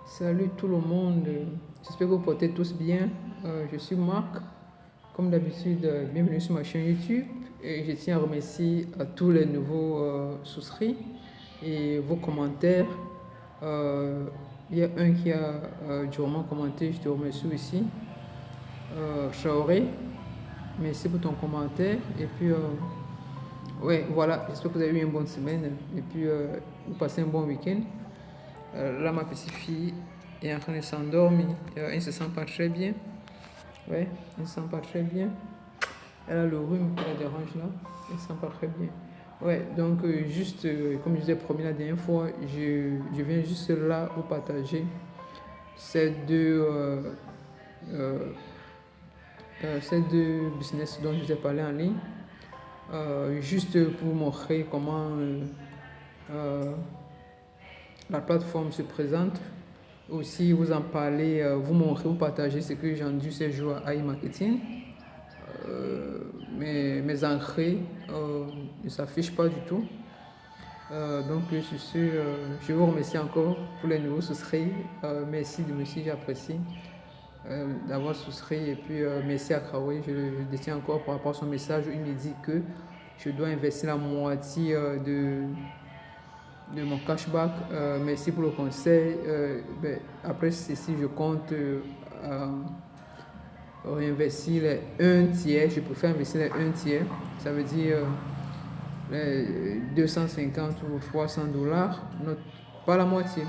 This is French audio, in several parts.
Salut tout le monde, j'espère que vous portez tous bien. Je suis Marc, comme d'habitude, bienvenue sur ma chaîne YouTube. Et je tiens à remercier à tous les nouveaux souscrits et vos commentaires. Il y a un qui a durement commenté, je te remercie aussi. Traoré, merci pour ton commentaire. Et puis, ouais, voilà, j'espère que vous avez eu une bonne semaine et puis vous passez un bon week-end. Là, ma petite fille est en train de s'endormir. Elle ne se sent pas très bien. Ouais, elle ne se sent pas très bien. Elle a le rhume qui la dérange là. Elle ne se sent pas très bien. Ouais, donc juste comme je vous ai promis la dernière fois, je viens juste là vous partager euh, ces deux business dont je vous ai parlé en ligne. Juste pour vous montrer comment la plateforme se présente. Aussi, vous en parler, vous montrer, vous partager ce que j'ai entendu ces jours à e-marketing. Mes entrées ne s'affichent pas du tout. Donc, sur ce, je vous remercie encore pour les nouveaux souscrits. Merci, j'apprécie d'avoir souscrit. Et puis, merci à Kawi. Je détiens encore par rapport à son message où il me dit que je dois investir la moitié de mon cashback. Merci pour le conseil. Après ceci, je compte réinvestir les 1 tiers. Je préfère investir les 1 tiers. Ça veut dire les 250 ou 300 dollars. Pas la moitié.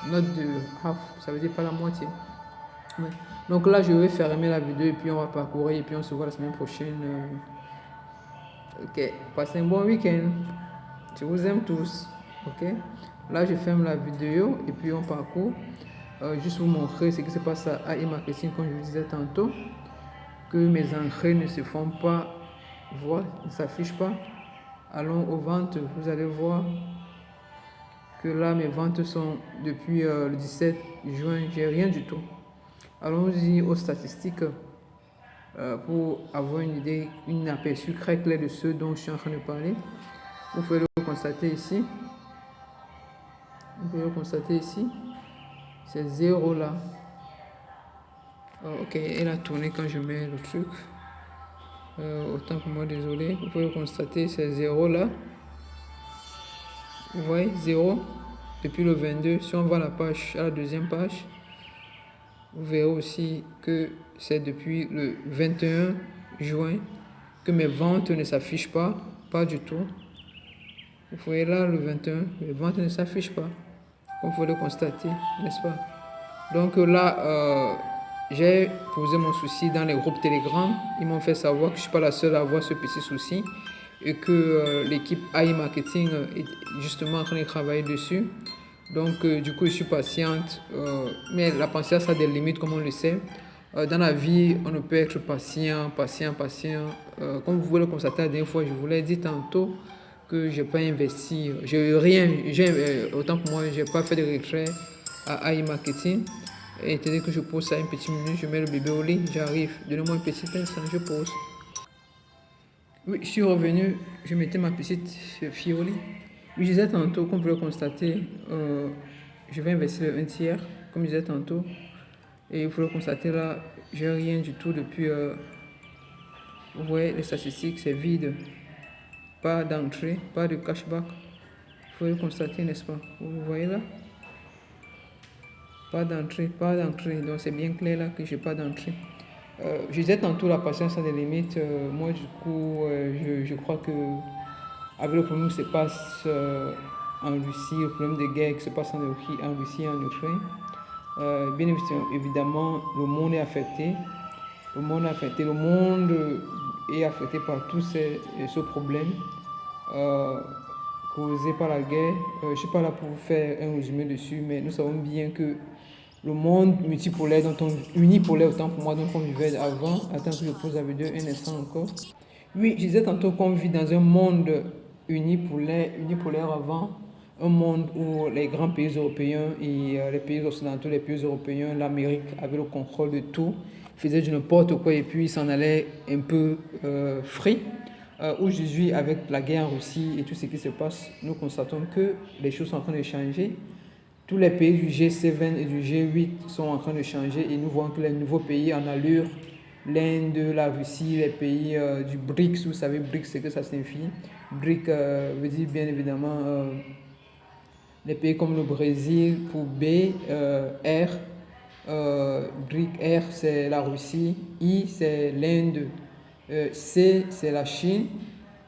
Note de half, ça veut dire pas la moitié. Ouais. Donc là, je vais fermer la vidéo et puis on va parcourir et puis on se voit la semaine prochaine. Ok, passez un bon week-end. Je vous aime tous. Ok, là je ferme la vidéo et puis on parcourt. Juste vous montrer ce qui se passe à e-marketing, comme je vous disais tantôt, que mes entrées ne se font pas voir, ne s'affichent pas. Allons aux ventes, vous allez voir que là mes ventes sont depuis le 17 juin, j'ai rien du tout. Allons-y aux statistiques pour avoir une idée, une aperçu très clair de ce dont je suis en train de parler. Vous pouvez le constater ici. Vous pouvez le constater ici. C'est 0 là. Ok, elle a tourné quand je mets le truc. Autant pour moi, désolé. Vous pouvez le constater, c'est 0 là. Vous voyez, 0 depuis le 22. Si on va à la page, à la deuxième page, vous verrez aussi que c'est depuis le 21 juin que mes ventes ne s'affichent pas. Pas du tout. Vous voyez là, le 21, les ventes ne s'affichent pas. Comme vous pouvez le constater, n'est-ce pas? Donc là, j'ai posé mon souci dans les groupes Telegram. Ils m'ont fait savoir que je ne suis pas la seule à avoir ce petit souci et que l'équipe AI Marketing est justement en train de travailler dessus. Donc du coup, je suis patiente. Mais la patience a des limites, comme on le sait. Dans la vie, on ne peut être patient. Comme vous pouvez le constater la dernière fois, je vous l'ai dit tantôt que je n'ai pas investi. Autant pour moi, je n'ai pas fait de retrait à AI Marketing. Et dès que je pose ça une petite minute, je mets le bébé au lit, j'arrive. Donnez-moi une petite instant, je pose. Oui, je suis revenu, je mettais ma petite fille au lit. Oui, je disais tantôt, comme vous le constatez, je vais investir un tiers, comme je disais tantôt. Et vous le constatez là, j'ai rien du tout depuis. Vous voyez, les statistiques, c'est vide. Pas d'entrée, pas de cashback. Vous pouvez le constater, n'est-ce pas? Vous voyez là? Pas d'entrée. Donc c'est bien clair là que je n'ai pas d'entrée. Je disais tantôt la patience a des limites. Moi du coup, je crois que avec le problème qui se passe en Russie, le problème de guerre qui se passe en Russie et en Ukraine, bien évidemment, le monde est affecté. Le monde est affecté par tout ce problème causé par la guerre. Je ne suis pas là pour vous faire un résumé dessus, mais nous savons bien que le monde multipolaire, unipolaire autant pour moi, dont on vivait avant, attends que je pose la vidéo un instant encore. Oui, je disais tantôt qu'on vit dans un monde unipolaire avant, un monde où les grands pays européens et les pays occidentaux, les pays européens, l'Amérique avaient le contrôle de tout, faisaient du n'importe quoi et puis s'en allaient un peu free. Aujourd'hui, avec la guerre en Russie et tout ce qui se passe, nous constatons que les choses sont en train de changer. tous les pays du G7 et du G8 sont en train de changer et nous voyons que les nouveaux pays en allure, l'Inde, la Russie, les pays du BRICS, vous savez, BRICS, c'est que ça signifie. BRICS veut dire bien évidemment les pays comme le Brésil pour B, R, BRIC R c'est la Russie, I c'est l'Inde, C c'est la Chine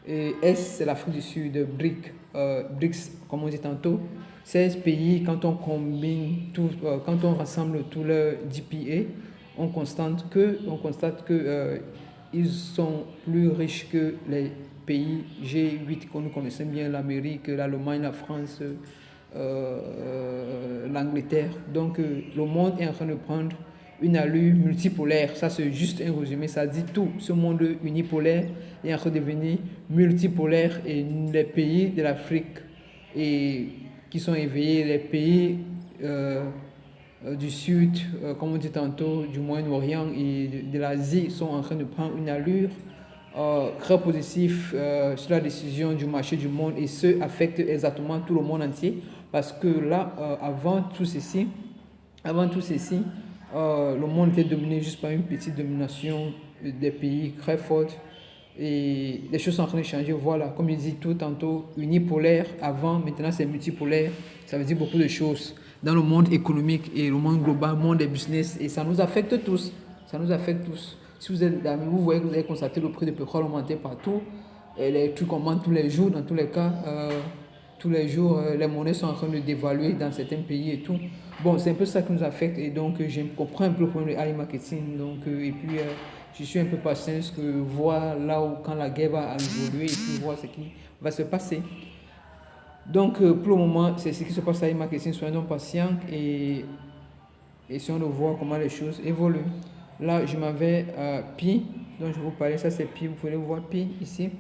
et S c'est l'Afrique du Sud, BRICS comme on dit tantôt. 16 pays, quand on combine tout, quand on rassemble tous leurs GPA, on constate que ils sont plus riches que les pays G8 que nous connaissons bien, l'Amérique, l'Allemagne, la France, l'Angleterre. Donc le monde est en train de prendre une allure multipolaire. Ça c'est juste un résumé, ça dit tout. Ce monde unipolaire est en train de devenir multipolaire et les pays de l'Afrique qui sont éveillés, les pays du Sud, comme on dit tantôt, du Moyen-Orient et de l'Asie sont en train de prendre une allure très positive sur la décision du marché du monde et ce affecte exactement tout le monde entier parce que là, avant tout ceci, le monde était dominé juste par une petite domination des pays très forte et les choses sont en train de changer. Voilà, comme je dis tout tantôt, unipolaire avant, maintenant c'est multipolaire. Ça veut dire beaucoup de choses dans le monde économique et le monde global, le monde des business et ça nous affecte tous. Ça nous affecte tous. Si vous êtes d'amis, vous voyez que vous avez constaté le prix de pétrole augmenter partout. Et les trucs augmentent tous les jours, dans tous les cas. Tous les jours, les monnaies sont en train de dévaluer dans certains pays et tout. Bon, c'est un peu ça qui nous affecte et donc je comprends un peu le problème de marketing. Donc, et puis, je suis un peu patient que voir là où quand la guerre va évoluer et puis voir ce qui va se passer. Donc, pour le moment, c'est ce qui se passe à marketing. Soyons donc patients et essayons de voir comment les choses évoluent. Là, je m'en vais à Pi, dont je vous parlais. Ça, c'est Pi. Vous pouvez voir Pi ici.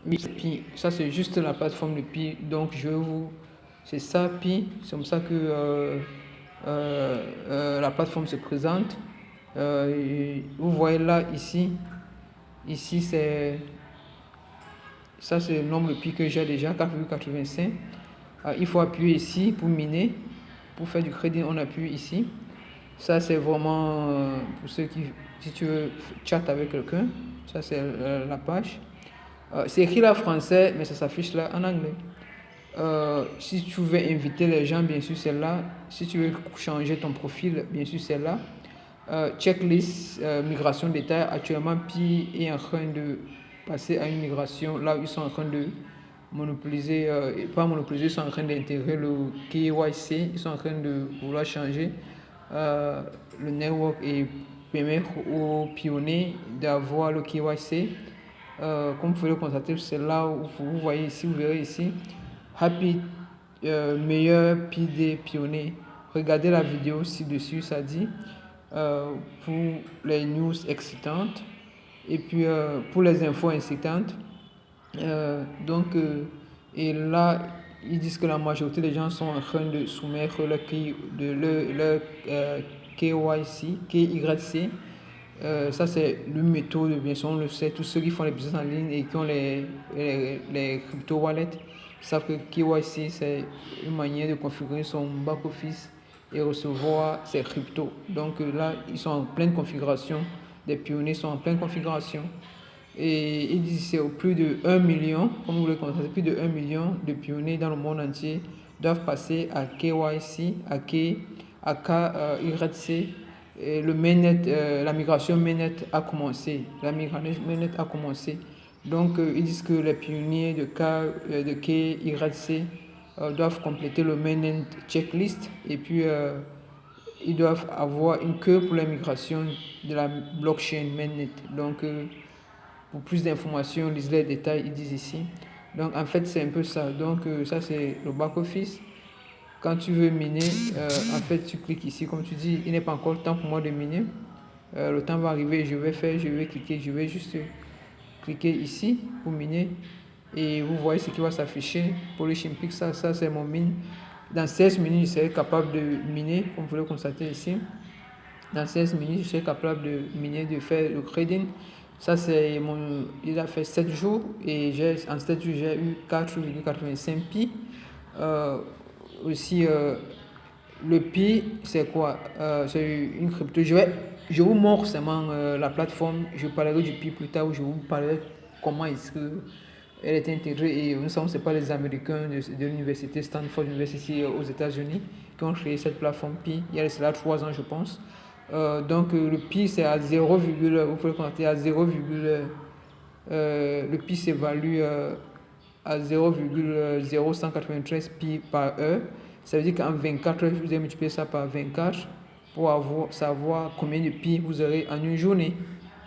Oui, Pi. Ça, c'est juste la plateforme de Pi. Donc, c'est ça, Pi. C'est comme ça que la plateforme se présente. Vous voyez là, ici. Ici, ça, c'est le nombre de Pi que j'ai déjà, 4,85. Il faut appuyer ici pour miner. Pour faire du crédit, on appuie ici. Ça, c'est vraiment pour ceux qui, si tu veux chat avec quelqu'un, ça c'est la page. C'est écrit là en français, mais ça s'affiche là en anglais. Si tu veux inviter les gens, bien sûr, c'est là. Si tu veux changer ton profil, bien sûr, c'est là. Checklist, migration détail. Actuellement, Pi est en train de passer à une migration. Là, ils sont en train de monopoliser, pas monopoliser, ils sont en train d'intégrer le KYC. Ils sont en train de vouloir changer le network et permettre aux pionniers d'avoir le KYC. Comme vous pouvez le constater, c'est là où vous voyez ici, vous verrez ici, Happy meilleur PD pionnier. Regardez la vidéo ci-dessus, ça dit pour les news excitantes et puis pour les infos incitantes. Et là, ils disent que la majorité des gens sont en train de soumettre leur KYC. Ça, c'est une méthode, bien sûr, on le sait. Tous ceux qui font les business en ligne et qui ont les crypto-wallets savent que KYC, c'est une manière de configurer son back-office et recevoir ses cryptos. Donc là, ils sont en pleine configuration. Les pionniers sont en pleine configuration. Et ils disent que plus de 1 million, comme vous le constatez, plus de 1 million de pionniers dans le monde entier doivent passer à KYC, à KYC. Le mainnet, la migration mainnet a commencé. Donc, ils disent que les pionniers de KYC doivent compléter le mainnet checklist et puis ils doivent avoir une queue pour la migration de la blockchain mainnet. Donc, pour plus d'informations, lisez les détails, ils disent ici. Donc, en fait, c'est un peu ça. Donc, ça, c'est le back-office. Quand tu veux miner, en fait, tu cliques ici. Comme tu dis, il n'est pas encore le temps pour moi de miner. Le temps va arriver, je vais cliquer, je vais juste cliquer ici pour miner. Et vous voyez ce qui va s'afficher. Polychimpic, ça c'est mon mine. Dans 16 minutes, je serai capable de miner, comme vous le constatez ici. Dans 16 minutes, je serai capable de miner, de faire le trading. Ça, il a fait 7 jours et en 7 jours, j'ai eu 4,85 pi. aussi, le Pi, c'est quoi? C'est une crypto. Je vous montre seulement la plateforme. Je parlerai du Pi plus tard, où je vous parlerai comment est-ce que elle est intégrée. Et nous savons que ce n'est pas les Américains de l'université Stanford University aux États-Unis qui ont créé cette plateforme Pi. Il y a cela 3 ans, je pense. Donc le Pi, c'est à 0, vous pouvez compter à 0, le Pi s'évalue à 0,0193 pi par heure. Ça veut dire qu'en 24 heures, vous allez multiplier ça par 24 pour savoir combien de pi vous aurez en une journée.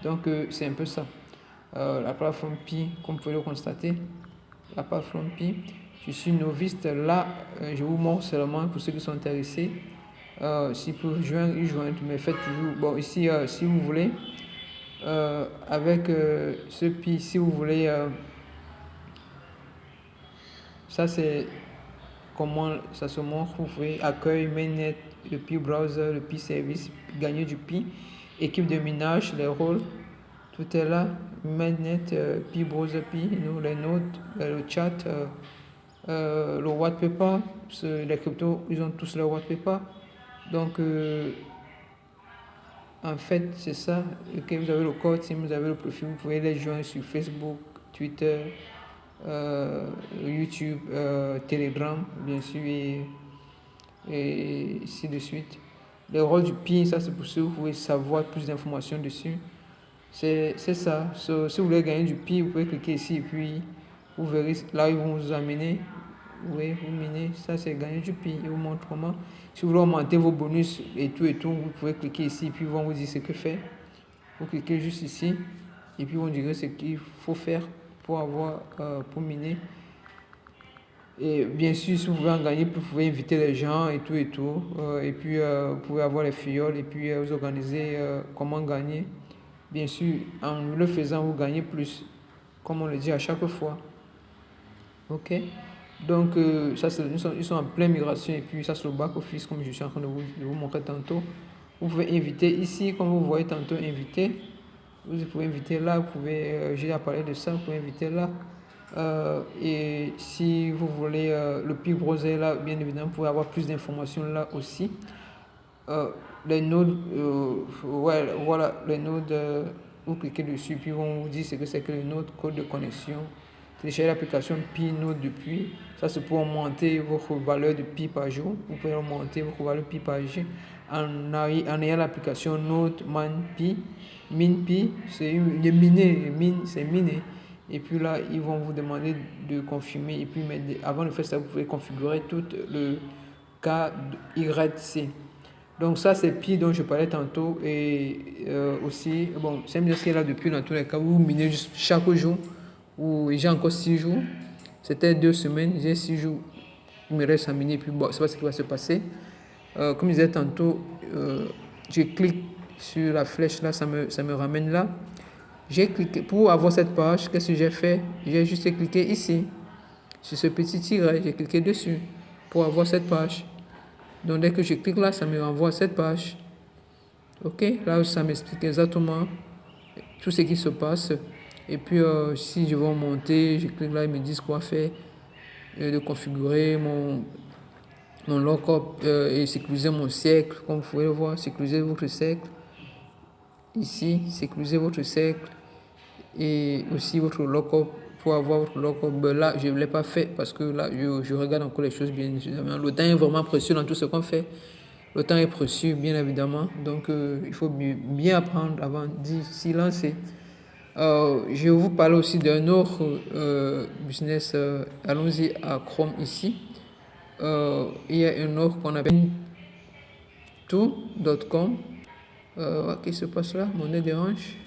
Donc, c'est un peu ça. La plateforme Pi, comme vous pouvez le constater, la plateforme Pi, je suis novice là, je vous montre seulement pour ceux qui sont intéressés. Si pour joindre, mais faites toujours. Bon, ici, si vous voulez, avec ce Pi, si vous voulez. Ça, c'est comment ça se montre. Vous pouvez accueil, mainnet, le Pi browser, le Pi service, gagner du Pi, équipe de minage, les rôles, tout est là. Mainnet, Pi browser, Pi, les notes, le chat, le white paper. Les cryptos, ils ont tous leur white paper. Donc, en fait, c'est ça. Okay, vous avez le code, si vous avez le profil, vous pouvez les joindre sur Facebook, Twitter, YouTube, Telegram, bien sûr, et ainsi de suite. Le rôle du Pi, ça c'est pour ceux que vous pouvez savoir plus d'informations dessus. C'est ça. Si vous voulez gagner du Pi, vous pouvez cliquer ici et puis vous verrez là ils vont vous amener. Vous voyez, vous minez, ça c'est gagner du Pi. Ils vous montrent comment. Si vous voulez augmenter vos bonus et tout, vous pouvez cliquer ici et puis ils vont vous dire ce que faire. Vous cliquez juste ici et puis on dirait ce qu'il faut faire pour miner. Et bien sûr, si vous voulez en gagner, vous pouvez inviter les gens et tout. Et puis, vous pouvez avoir les fioles et puis vous organiser comment gagner. Bien sûr, en le faisant, vous gagnez plus, comme on le dit à chaque fois. Ok? Donc, ça, ils sont en pleine migration. Et puis, ça, c'est le back-office, comme je suis en train de vous montrer tantôt. Vous pouvez inviter ici, comme vous voyez tantôt, inviter. Vous pouvez inviter là, vous pouvez, j'ai parlé de ça, vous pouvez inviter là. Et si vous voulez le Pi browser là, bien évidemment, vous pouvez avoir plus d'informations là aussi. Les nodes, ouais, voilà, les nodes, vous cliquez dessus, puis ils vont vous dire ce que c'est que les nodes, code de connexion. Télécharger l'application Pi Node depuis. Ça, c'est pour augmenter votre valeur de Pi par jour. Vous pouvez augmenter votre valeur Pi par jour en ayant l'application Node Man Pi. MinPi, c'est miner, c'est miner. Et puis là, ils vont vous demander de confirmer. Et puis, avant de faire ça, vous pouvez configurer tout le KYC. Donc ça, c'est Pi dont je parlais tantôt. Et aussi, bon, c'est bien ce qu'il y a là depuis dans tous les cas. Vous minez chaque jour. J'ai encore 6 jours. C'était 2 semaines. J'ai 6 jours. Il me reste à miner. Puis bon, c'est pas ce qui va se passer. Comme je disais tantôt, je clique sur la flèche là, ça me ramène là. J'ai cliqué pour avoir cette page. Qu'est-ce que j'ai fait? J'ai juste cliqué ici sur ce petit tiret. J'ai cliqué dessus pour avoir cette page. Donc dès que je clique là, ça me renvoie à cette page. Ok, là ça m'explique exactement tout ce qui se passe. Et puis si je veux monter, je clique là, ils me disent quoi faire, de configurer mon lockup et sécuriser mon cercle, comme vous pouvez le voir, sécuriser votre cercle. Ici, sécuriser votre cercle et aussi votre lockup pour avoir votre lockup. Ben là, je ne l'ai pas fait parce que là, je regarde encore les choses bien évidemment. Le temps est vraiment précieux dans tout ce qu'on fait. Le temps est précieux, bien évidemment. Donc, il faut bien apprendre avant de s'y lancer. Je vais vous parler aussi d'un autre business. Allons-y à Chrome ici. Il y a un autre qu'on appelle tout.com. Qu'est-ce qui se passe là? Mon nez dérange.